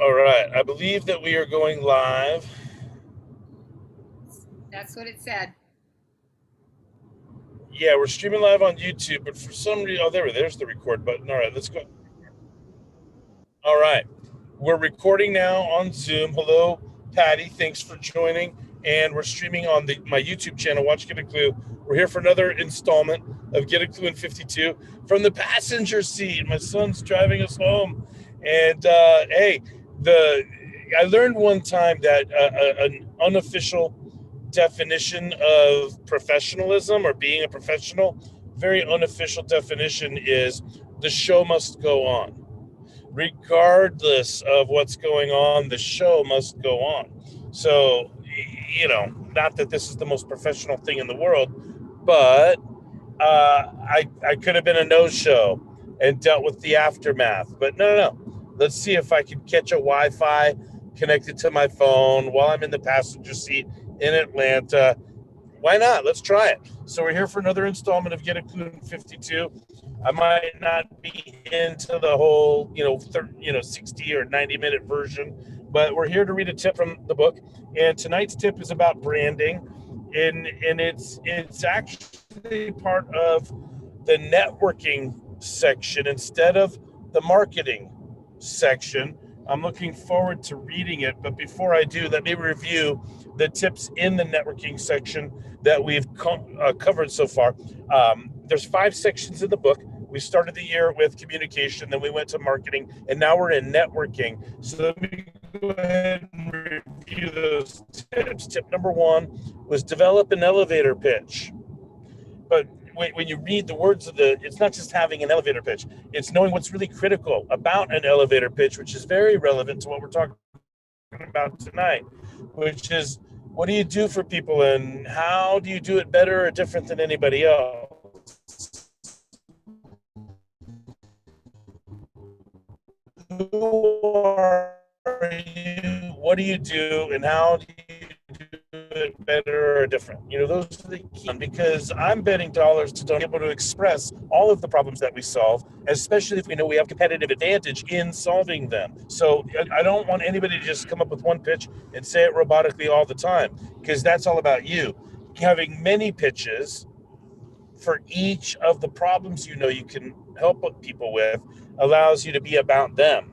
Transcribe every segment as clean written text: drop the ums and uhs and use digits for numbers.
All right. I believe that we are going live. That's what it said. Yeah, we're streaming live on YouTube, but for some reason, there's the record button. All right, let's go. All right. We're recording now on Zoom. Hello, Patty. Thanks for joining. And we're streaming on my YouTube channel, Watch Get a Clue. We're here for another installment of Get a Clue in 52 from the passenger seat. My son's driving us home. And hey, I learned one time that an unofficial definition of professionalism or being a professional, very unofficial definition is the show must go on regardless of what's going on, the show must go on. So, not that this is the most professional thing in the world, but I could have been a no-show and dealt with the aftermath. But no. Let's see if I can catch a Wi-Fi connected to my phone while I'm in the passenger seat in Atlanta. Why not? Let's try it. So we're here for another installment of Get a Clue in 52. I might not be into the whole, 60 or 90-minute version, but we're here to read a tip from the book. And tonight's tip is about branding, and it's actually part of the networking section instead of the marketing section. I'm looking forward to reading it, but before I do, let me review the tips in the networking section that we've covered so far. There's 5 sections in the book. We started the year with communication, then we went to marketing, and now we're in networking. So let me go ahead and review those tips. Tip number 1 was develop an elevator pitch. But when you read the words it's not just having an elevator pitch, it's knowing what's really critical about an elevator pitch, which is very relevant to what we're talking about tonight, which is what do you do for people and how do you do it better or different than anybody else? Who are you? What do you do and how do you do it better or different? Those are the key, because I'm betting dollars to be able to express all of the problems that we solve, especially if we know we have competitive advantage in solving them. So I don't want anybody to just come up with one pitch and say it robotically all the time, because that's all about you. Having many pitches for each of the problems you can help people with allows you to be about them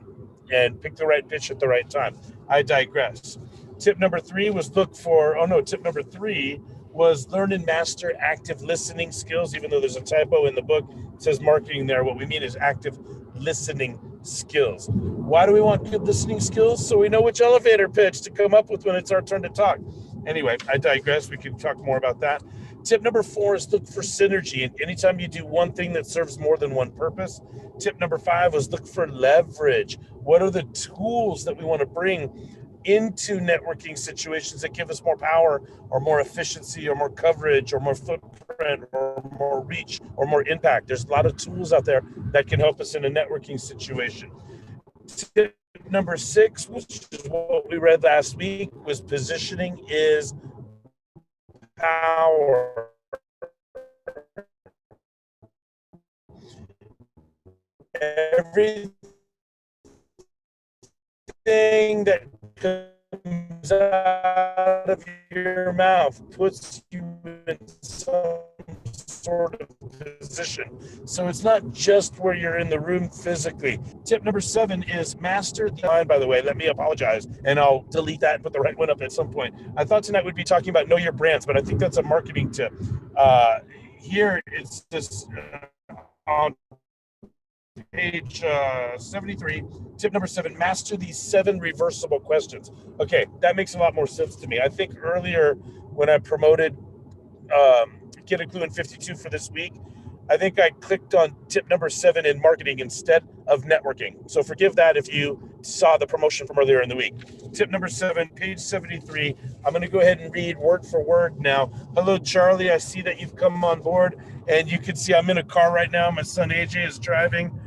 and pick the right pitch at the right time. I digress. Tip number 3 was tip number 3 was learn and master active listening skills. Even though there's a typo in the book, it says marketing there. What we mean is active listening skills. Why do we want good listening skills? So we know which elevator pitch to come up with when it's our turn to talk. Anyway, I digress. We can talk more about that. Tip number 4 is look for synergy. And anytime you do one thing that serves more than one purpose. Tip number 5 was look for leverage. What are the tools that we want to bring into networking situations that give us more power or more efficiency or more coverage or more footprint or more reach or more impact? There's a lot of tools out there that can help us in a networking situation. Tip number 6, which is what we read last week, was positioning is power. Everything that comes out of your mouth puts you in some sort of position. So it's not just where you're in the room physically. Tip number 7 is master the line. By the way, let me apologize, and I'll delete that and put the right one up at some point. I thought tonight we'd be talking about know your brands, but I think that's a marketing tip. Here it's just on page 73, tip number 7, master these 7 reversible questions. Okay, that makes a lot more sense to me. I think earlier when I promoted Get a Clue in 52 for this week, I think I clicked on tip number 7 in marketing instead of networking. So forgive that if you saw the promotion from earlier in the week. Tip number 7, page 73. I'm going to go ahead and read word for word now. Hello, Charlie. I see that you've come on board, and you can see I'm in a car right now. My son AJ is driving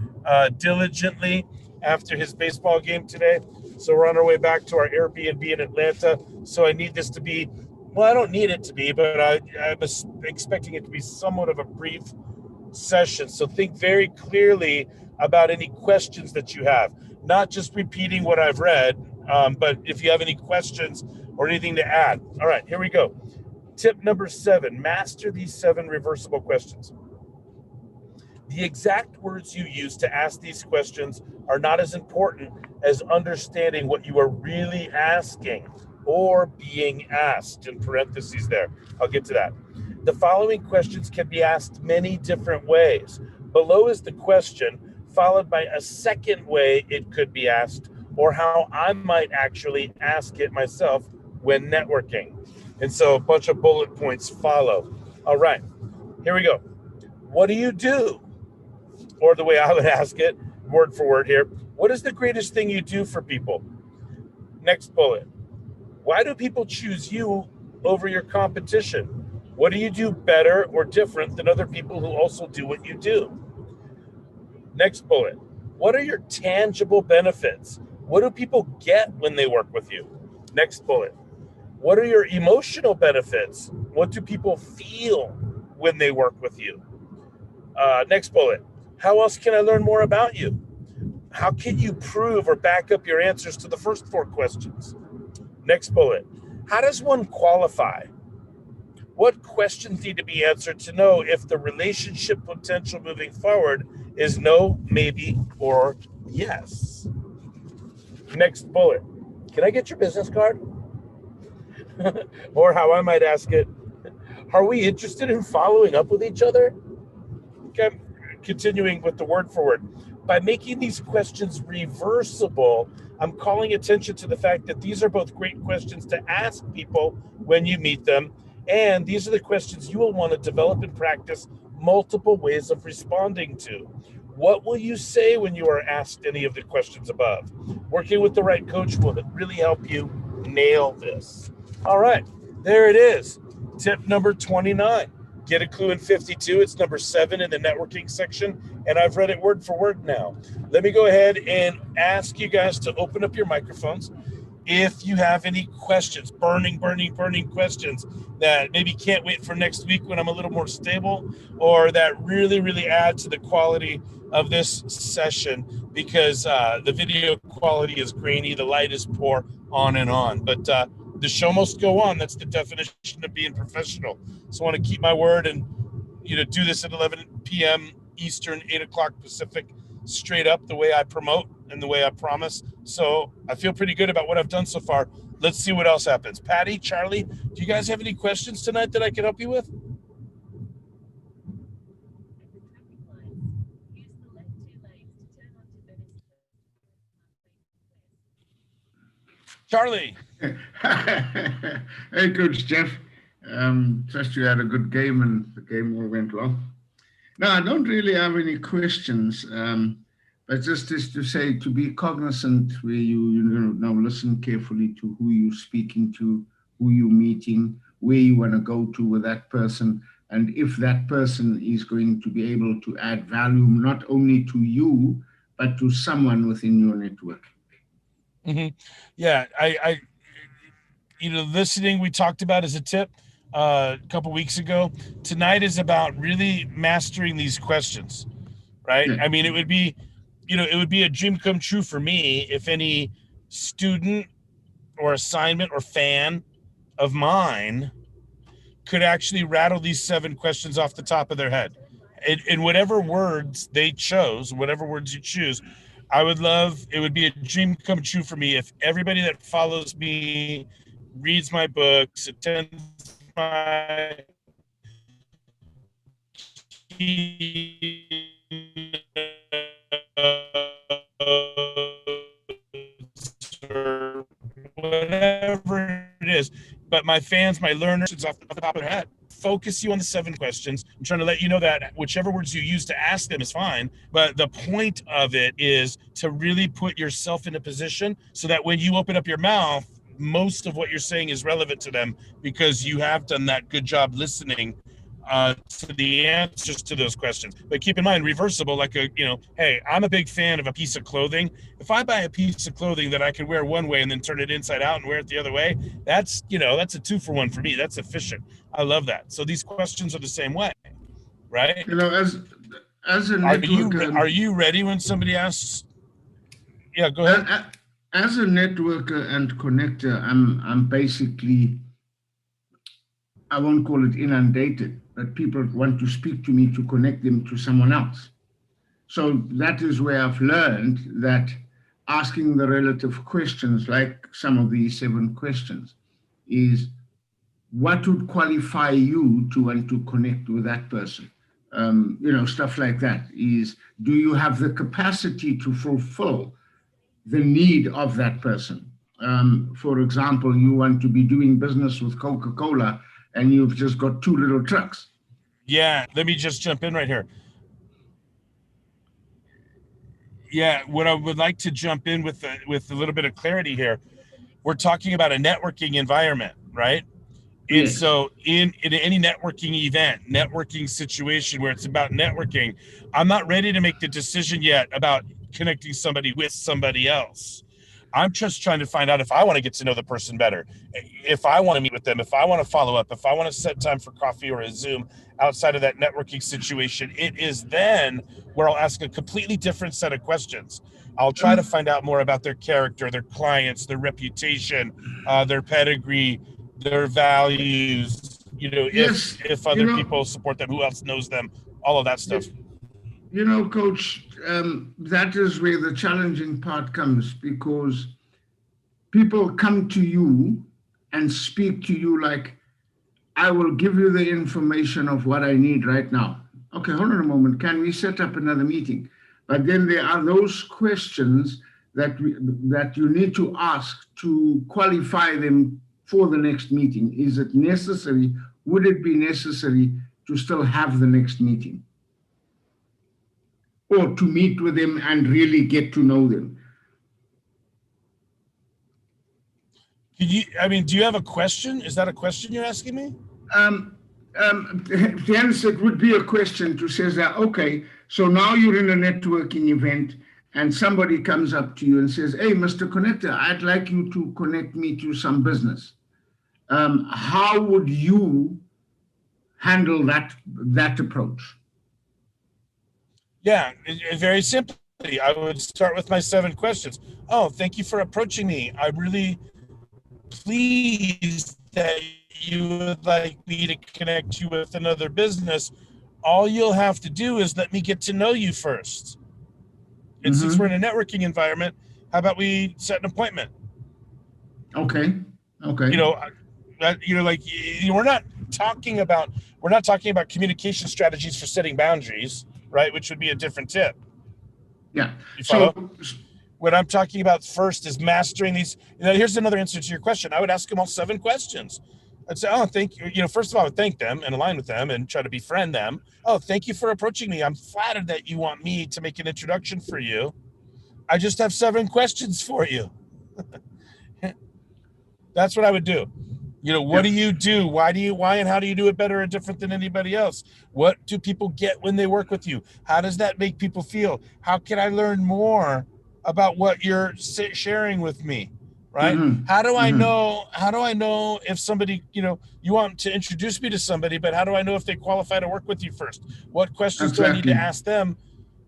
diligently after his baseball game today. So we're on our way back to our Airbnb in Atlanta. So I need this to be, well, I don't need it to be, but I'm expecting it to be somewhat of a brief session. So think very clearly about any questions that you have. not just repeating what I've read, but if you have any questions or anything to add. All right, here we go. Tip number 7, master these 7 reversible questions. The exact words you use to ask these questions are not as important as understanding what you are really asking or being asked, in parentheses there. I'll get to that. The following questions can be asked many different ways. Below is the question, followed by a second way it could be asked, or how I might actually ask it myself when networking. And so a bunch of bullet points follow. All right, here we go. What do you do? Or the way I would ask it, word for word here. What is the greatest thing you do for people? Next bullet. Why do people choose you over your competition? What do you do better or different than other people who also do what you do? Next bullet. What are your tangible benefits? What do people get when they work with you? Next bullet. What are your emotional benefits? What do people feel when they work with you? Next bullet. How else can I learn more about you? How can you prove or back up your answers to the first 4 questions? Next bullet. How does one qualify? What questions need to be answered to know if the relationship potential moving forward is no, maybe, or yes? Next bullet. Can I get your business card? Or how I might ask it, are we interested in following up with each other? Okay, continuing with the word for word. By making these questions reversible, I'm calling attention to the fact that these are both great questions to ask people when you meet them, and these are the questions you will want to develop and practice multiple ways of responding to. What will you say when you are asked any of the questions above? Working with the right coach will really help you nail this. All right, there it is. Tip number 29. Get a clue in 52. It's number 7 in the networking section, and I've read it word for word now. Let me go ahead and ask you guys to open up your microphones. If you have any questions, burning questions that maybe can't wait for next week when I'm a little more stable, or that really add to the quality of this session, because the video quality is grainy, the light is poor, on and on. But the show must go on. That's the definition of being professional. So I want to keep my word and do this at 11 p.m. Eastern, 8 o'clock Pacific, straight up the way I promote and the way I promise. So I feel pretty good about what I've done so far. Let's see what else happens. Patty, Charlie, do you guys have any questions tonight that I can help you with? Charlie. Hey, Coach Jeff. Trust you had a good game and the game all went well. No, I don't really have any questions, but just to say, to be cognizant where you now listen carefully to who you're speaking to, who you're meeting, where you want to go to with that person, and if that person is going to be able to add value not only to you, but to someone within your network. Mm-hmm. Yeah, I listening we talked about as a tip a couple weeks ago. Tonight is about really mastering these questions, right? Yeah. I mean, it would be a dream come true for me if any student or assignment or fan of mine could actually rattle these 7 questions off the top of their head. In whatever words they chose, whatever words you choose, it would be a dream come true for me if everybody that follows me, reads my books, attends my or whatever it is, but my fans, my learners, off the top of their head. Focus you on the 7 questions. I'm trying to let you know that whichever words you use to ask them is fine, but the point of it is to really put yourself in a position so that when you open up your mouth, most of what you're saying is relevant to them because you have done that good job listening to the answers to those questions. But keep in mind, reversible, like hey, I'm a big fan of a piece of clothing. If I buy a piece of clothing that I can wear one way and then turn it inside out and wear it the other way, that's a 2-for-1 for me. That's efficient. I love that. So these questions are the same way, right? As a network, are you ready when somebody asks? Yeah, go ahead. As a networker and connector, I'm basically, I won't call it inundated, but people want to speak to me to connect them to someone else. So that is where I've learned that asking the relative questions, like some of these 7 questions, is what would qualify you to want to connect with that person? Stuff like that is, do you have the capacity to fulfill the need of that person? For example, you want to be doing business with Coca-Cola and you've just got 2 little trucks. Yeah, let me just jump in right here. Yeah, what I would like to jump in with a little bit of clarity here. We're talking about a networking environment, right? And Yes. so in any networking event, networking situation where it's about networking, I'm not ready to make the decision yet about connecting somebody with somebody else. I'm just trying to find out if I want to get to know the person better, if I want to meet with them, if I want to follow up, if I want to set time for coffee or a Zoom outside of that networking situation. It is then where I'll ask a completely different set of questions. I'll try to find out more about their character, their clients, their reputation, their pedigree, their values, Yes, if other people support them, who else knows them, all of that stuff. Coach, that is where the challenging part comes, because people come to you and speak to you like, I will give you the information of what I need right now. Okay, hold on a moment. Can we set up another meeting? But then there are those questions that you need to ask to qualify them for the next meeting. Is it necessary? Would it be necessary to still have the next meeting? Or to meet with them and really get to know them? Do you have a question? Is that a question you're asking me? Hence, it would be a question to say that, okay, so now you're in a networking event and somebody comes up to you and says, hey, Mr. Connector, I'd like you to connect me to some business. How would you handle that approach? Yeah, very simply, I would start with my 7 questions. Oh, thank you for approaching me. I'm really pleased that you would like me to connect you with another business. All you'll have to do is let me get to know you first. And since we're in a networking environment, how about we set an appointment? Okay. We're not talking about communication strategies for setting boundaries, right? Which would be a different tip. Yeah. You follow? What I'm talking about first is mastering these. Here's another answer to your question. I would ask them all 7 questions. I'd say, oh, thank you. First of all, I would thank them and align with them and try to befriend them. Oh, thank you for approaching me. I'm flattered that you want me to make an introduction for you. I just have 7 questions for you. That's what I would do. What do you do? Why and how do you do it better or different than anybody else? What do people get when they work with you? How does that make people feel? How can I learn more about what you're sharing with me? Right? How do I know if somebody, you want to introduce me to somebody, but how do I know if they qualify to work with you first? What questions do I need to ask them?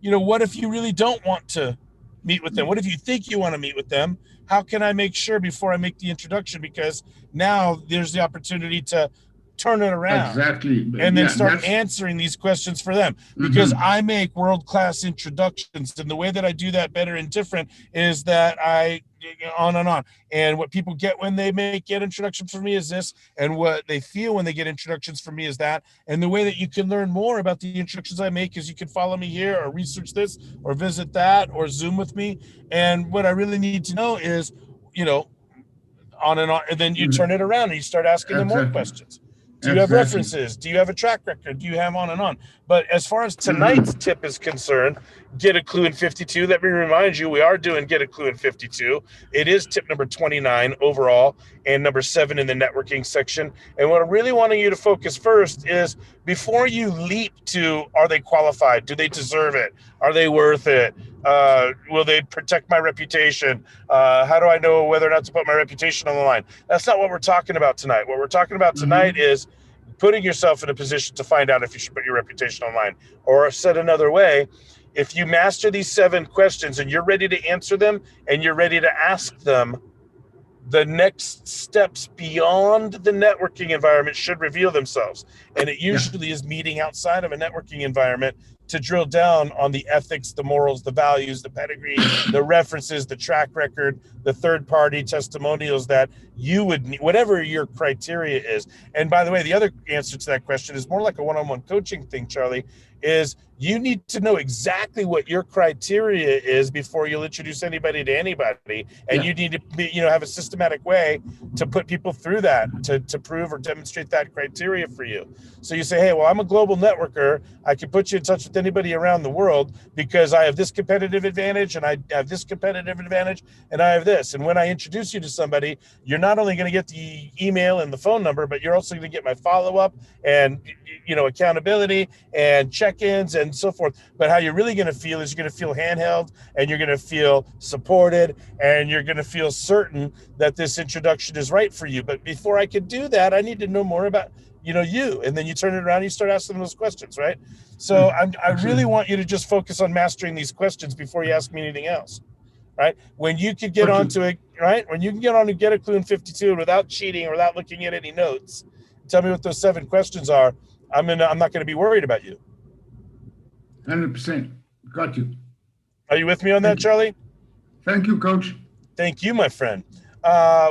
What if you really don't want to meet with them? What if you think you want to meet with them? How can I make sure before I make the introduction? Because now there's the opportunity to turn it around. Exactly. And then start answering these questions for them. Because I make world-class introductions. And the way that I do that better and different is that I on and on. And what people get when they get introductions from me is this, and what they feel when they get introductions from me is that. And the way that you can learn more about the introductions I make is you can follow me here or research this or visit that or Zoom with me. And what I really need to know is, on and on. And then you turn it around and you start asking them more questions. Do you have references? Do you have a track record? Do you have on and on? But as far as tonight's tip is concerned, get a clue in 52. Let me remind you, we are doing get a clue in 52. It is tip number 29 overall and number 7 in the networking section. And what I'm really wanting you to focus first is before you leap to, are they qualified? Do they deserve it? Are they worth it? Will they protect my reputation? How do I know whether or not to put my reputation on the line? That's not what we're talking about tonight. What we're talking about tonight is putting yourself in a position to find out if you should put your reputation online. Or said another way, If you master these 7 questions and you're ready to answer them and you're ready to ask them, the next steps beyond the networking environment should reveal themselves. And it usually is meeting outside of a networking environment to drill down on the ethics, the morals, the values, the pedigree, the references, the track record, the third-party testimonials that you would need, whatever your criteria is. And by the way, the other answer to that question is more like a one-on-one coaching thing, Charlie, is you need to know exactly what your criteria is before you'll introduce anybody to anybody. And you need to be, have a systematic way to put people through that, to prove or demonstrate that criteria for you. So you say, hey, well, I'm a global networker. I can put you in touch with anybody around the world because I have this competitive advantage and I have this competitive advantage and I have this. And when I introduce you to somebody, you're not only going to get the email and the phone number, but you're also going to get my follow-up and, accountability and check-ins and so forth. But how you're really going to feel is you're going to feel handheld and you're going to feel supported and you're going to feel certain that this introduction is right for you. But before I could do that, I need to know more about you. And then you turn it around and you start asking those questions, right? So I really want you to just focus on mastering these questions before you ask me anything else, right? When you could get onto it, right? When you can get on to Get a Clue in 52 without cheating or without looking at any notes, tell me what those 7 questions are. I'm not going to be worried about you. 100%. Got you. Are you with me on that, Charlie? Thank you, Coach. Thank you, my friend.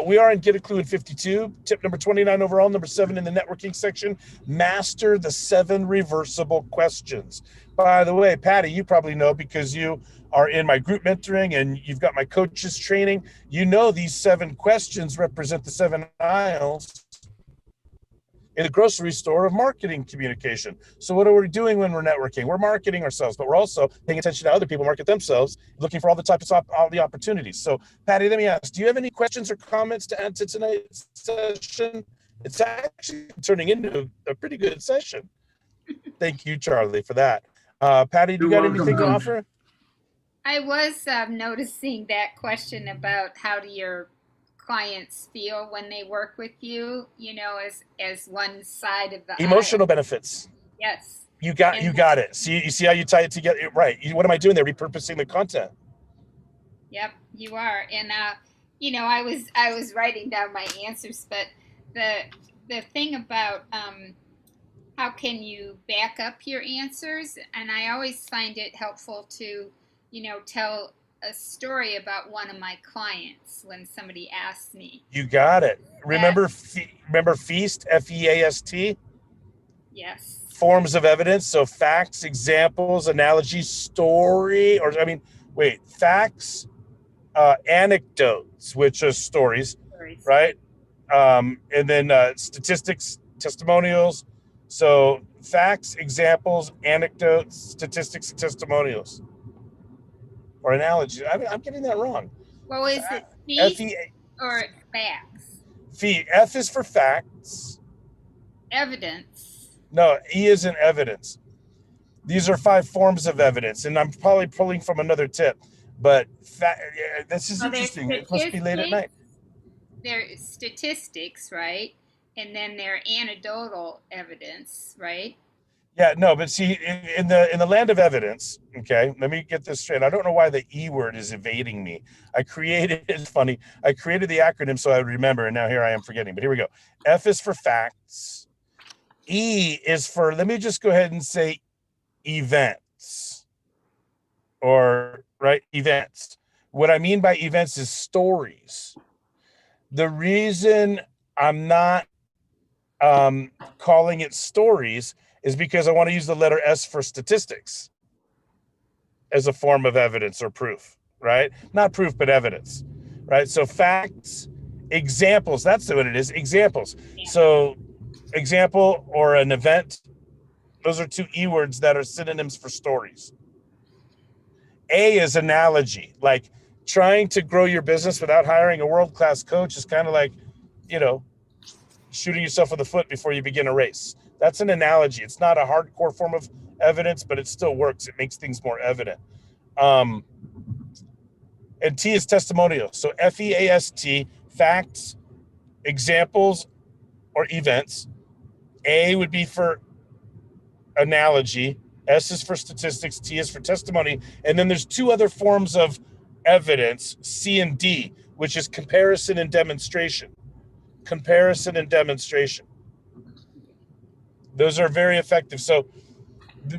We are in Get a Clue in 52. Tip number 29 overall, number 7 in the networking section. Master the 7 reversible questions. By the way, Patty, you probably know because you are in my group mentoring and you've got my coaches training. You know these 7 questions represent the 7 aisles in the grocery store of marketing communication. So what are we doing when we're networking? We're marketing ourselves, but we're also paying attention to other people market themselves, looking for all the types of all the opportunities. So Patty, let me ask, do you have any questions or comments to add to tonight's session? It's actually turning into a pretty good session. Thank you, Charlie, for that. Patty, do you got anything to offer? I was noticing that question about how do your clients feel when they work with you, as one side of the emotional benefits. Yes. You got it. You see how you tie it together, right? What am I doing there? Repurposing the content. Yep, you are. And I was writing down my answers, but the thing about how can you back up your answers, and I always find it helpful to tell a story about one of my clients when somebody asks me. You got it. Remember FEAST, FEAST? Yes. Forms of evidence. So facts, examples, analogies, story, facts, anecdotes, which are stories. Right? And then statistics, testimonials. So facts, examples, anecdotes, statistics, and testimonials. Or analogy. I'm getting that wrong. Well, is it feast or facts? F is for facts. Evidence. No, E is in evidence. These are 5 forms of evidence, and I'm probably pulling from another tip. But this is interesting. It must be late at night. They're statistics, right? And then they're anecdotal evidence, right? Yeah, no, but see, in the land of evidence, okay, let me get this straight. I don't know why the E word is evading me. It's funny. I created the acronym so I would remember, and now here I am forgetting. But here we go. F is for facts. E is for, let me just go ahead and say events. Events. What I mean by events is stories. The reason I'm not calling it stories is because I want to use the letter S for statistics as a form of evidence or proof, right? Not proof, but evidence, right? So facts, examples, that's what it is, examples. So example or an event, those are 2 E words that are synonyms for stories. A is analogy, like trying to grow your business without hiring a world-class coach is kind of like, shooting yourself in the foot before you begin a race. That's an analogy. It's not a hardcore form of evidence, but it still works. It makes things more evident. And T is testimonial. So FEAST, facts, examples, or events. A would be for analogy. S is for statistics, T is for testimony, and then there's two other forms of evidence, C and D, which is comparison and demonstration. Comparison and demonstration. Those are very effective. So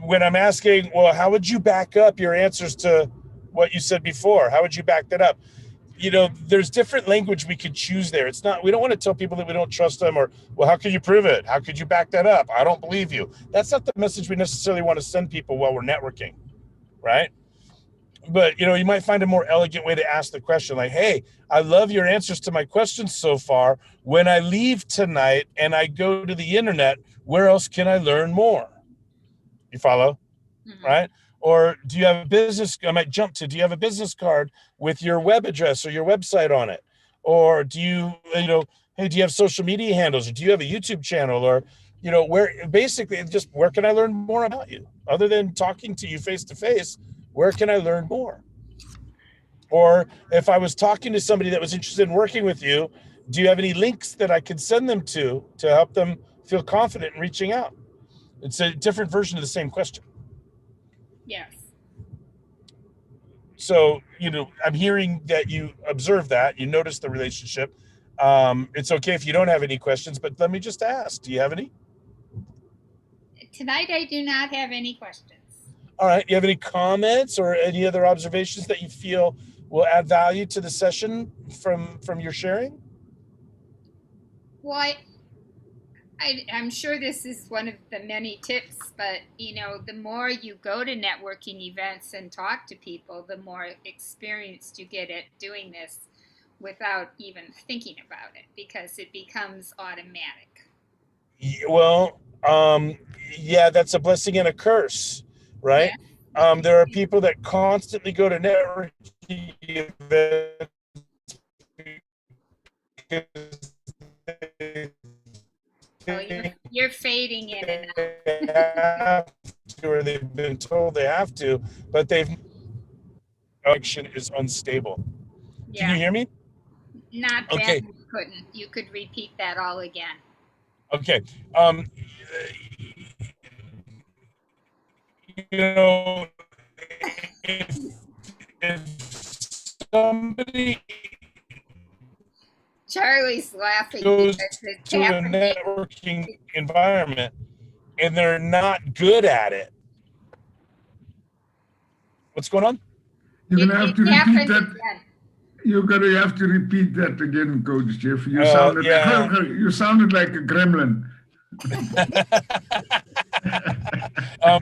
when I'm asking, well, how would you back up your answers to what you said before? How would you back that up? There's different language we could choose there. It's not, we don't want to tell people that we don't trust them or, well, how can you prove it? How could you back that up? I don't believe you. That's not the message we necessarily want to send people while we're networking, right? But, you might find a more elegant way to ask the question, like, hey, I love your answers to my questions so far. When I leave tonight and I go to the internet, where else can I learn more? You follow? Mm-hmm. Right? Or do you have a business? I might jump to, do you have a business card with your web address or your website on it? Or do you, hey, do you have social media handles? Or do you have a YouTube channel? Or, where basically just where can I learn more about you? Other than talking to you face to face, where can I learn more? Or if I was talking to somebody that was interested in working with you, do you have any links that I could send them to help them feel confident in reaching out? It's a different version of the same question. Yes. So, I'm hearing that you observe that, you notice the relationship. It's okay if you don't have any questions, but let me just ask, do you have any? Tonight, I do not have any questions. All right. You have any comments or any other observations that you feel will add value to the session from your sharing? Well, I'm sure this is one of the many tips, but, the more you go to networking events and talk to people, the more experienced you get at doing this without even thinking about it, because it becomes automatic. Well, yeah, that's a blessing and a curse, right? Yeah. There are people that constantly go to networking events because you're fading in and out. Or they've been told they have to, but connection is unstable. Yeah. Can you hear me? Not bad. Okay. You couldn't. You could repeat that all again. Okay. If somebody Charlie's laughing goes to a networking environment and they're not good at it, what's going on? You're gonna have to repeat that. Again. You're gonna have to repeat that again, Coach Jeff. You sounded like a gremlin.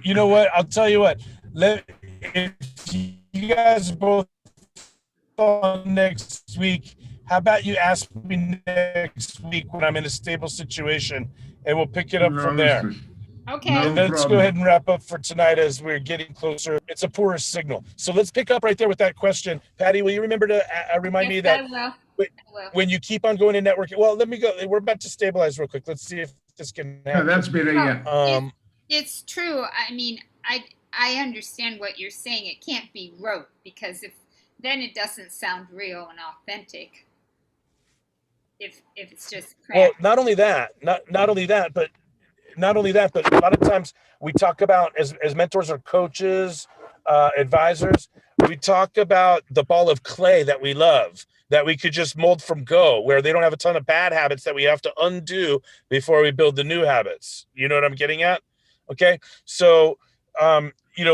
You know what? I'll tell you what. If you guys are both on next week, how about you ask me next week when I'm in a stable situation, and we'll pick it up from there. Okay. And let's go ahead and wrap up for tonight as we're getting closer. It's a poorer signal. So let's pick up right there with that question. Patty, will you remember to remind me that I will. When you keep on going to networking, well, let me go. We're about to stabilize real quick. Let's see if this can happen. That's better, yeah. It's true. I mean, I understand what you're saying. It can't be rote, because then it doesn't sound real and authentic. If it's just crap. Well, not only that, but a lot of times we talk about as mentors or coaches, advisors, we talk about the ball of clay that we love, that we could just mold from go, where they don't have a ton of bad habits that we have to undo before we build the new habits. You know what I'm getting at? Okay. So,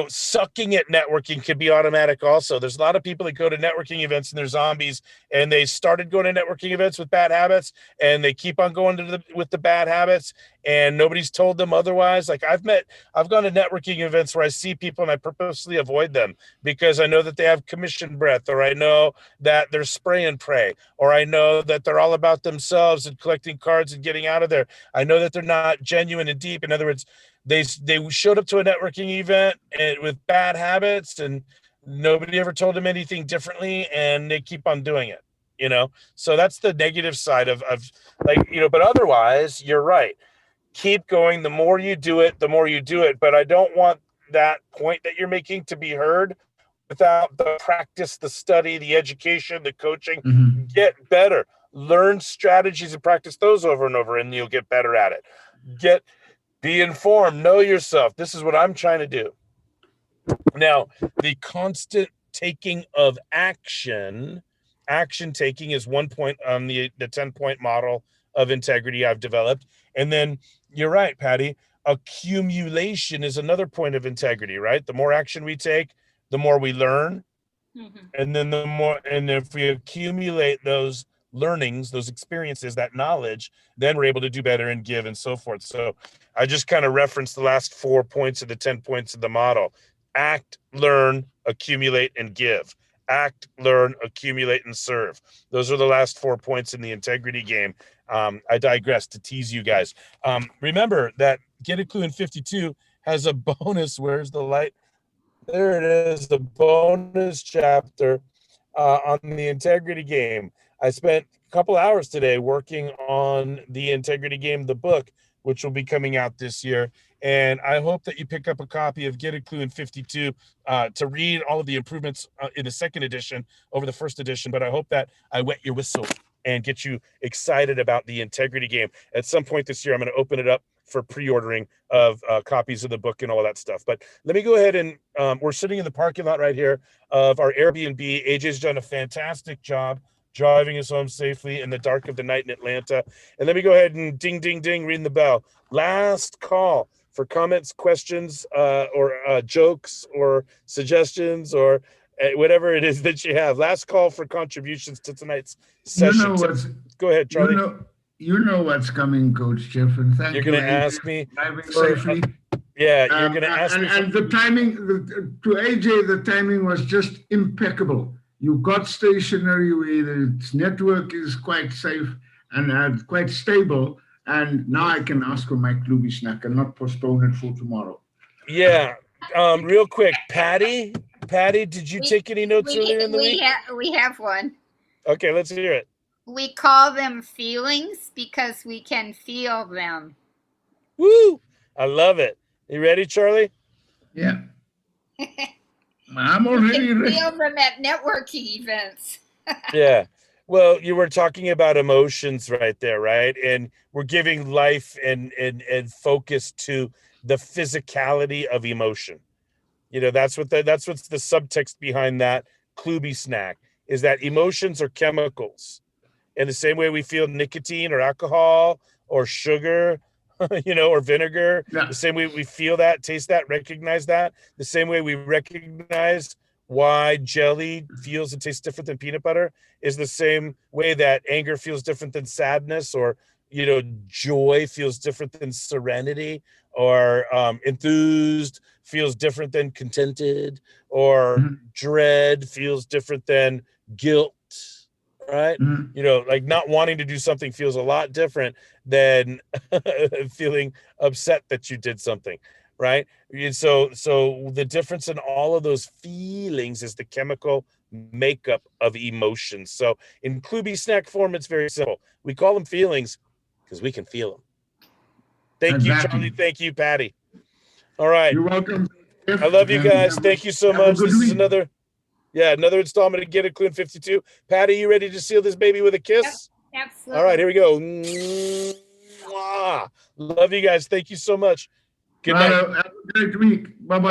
sucking at networking could be automatic also. There's a lot of people that go to networking events and they're zombies, and they started going to networking events with bad habits, and they keep on going with the bad habits, and nobody's told them otherwise. Like I've gone to networking events where I see people and I purposely avoid them because I know that they have commission breath, or I know that they're spray and pray, or I know that they're all about themselves and collecting cards and getting out of there. I know that they're not genuine and deep. In other words, they showed up to a networking event and with bad habits, and nobody ever told them anything differently, and they keep on doing it, So that's the negative side of but otherwise, you're right. Keep going. The more you do it, the more you do it. But I don't want that point that you're making to be heard without the practice, the study, the education, the coaching. Mm-hmm. Get better. Learn strategies and practice those over and over, and you'll get better at it. Be informed, know yourself. This is what I'm trying to do. Now, the constant taking of action taking is 1 point on the 10-point model of integrity I've developed. And then you're right, Patty, accumulation is another point of integrity, right? The more action we take, the more we learn. Mm-hmm. And then and if we accumulate those learnings, those experiences, that knowledge, then we're able to do better and give and so forth. So I just kind of referenced the last 4 points of the 10 points of the model. Act, learn, accumulate, and give. Act, learn, accumulate, and serve. Those are the last 4 points in the integrity game. I digress to tease you guys. Remember that Get a Clue in 52 has a bonus. Where's the light? There it is, the bonus chapter on the integrity game. I spent a couple hours today working on the integrity game, the book, which will be coming out this year. And I hope that you pick up a copy of Get a Clue in 52 to read all of the improvements in the second edition over the first edition. But I hope that I wet your whistle and get you excited about the integrity game. At some point this year, I'm going to open it up for pre-ordering of copies of the book and all that stuff. But let me go ahead and we're sitting in the parking lot right here of our Airbnb. AJ's done a fantastic job driving us home safely in the dark of the night in Atlanta. And let me go ahead and ding, ding, ding, ring the bell. Last call for comments, questions, or jokes or suggestions or whatever it is that you have. Last call for contributions to tonight's session. Go ahead, Charlie. You know what's coming, Coach Jeff, and thank you. You're going to ask me driving safely. Yeah, you're going to ask me. And the timing, to AJ, the timing was just impeccable. You got stationary where its network is quite safe and quite stable. And now I can ask for my Klubi snack and not postpone it for tomorrow. Yeah. Real quick, Patty, did you take any notes earlier in the week? We have one. Okay, let's hear it. We call them feelings because we can feel them. Woo! I love it. You ready, Charlie? Yeah. I'm already ready. Feel them at networking events. Yeah. Well, you were talking about emotions right there, right? And we're giving life and focus to the physicality of emotion. You know, that's what's the subtext behind that Klubi snack is that emotions are chemicals. In the same way we feel nicotine or alcohol or sugar, or vinegar, The same way we feel that, taste that, recognize that, the same way we recognize why jelly feels and tastes different than peanut butter is the same way that anger feels different than sadness or, joy feels different than serenity or enthused feels different than contented or dread feels different than guilt. Right. Like not wanting to do something feels a lot different than feeling upset that you did something. Right. And so the difference in all of those feelings is the chemical makeup of emotions. So in Klubi snack form, it's very simple. We call them feelings because we can feel them. Thank you, Charlie. Thank you, Patty. All right. You're welcome. I love you guys. Thank you so much. This is another installment of Get a Clue in 52. Patty, you ready to seal this baby with a kiss? Yep, absolutely. All right, here we go. Mwah. Love you guys. Thank you so much. Good night. Have a great week. Bye-bye.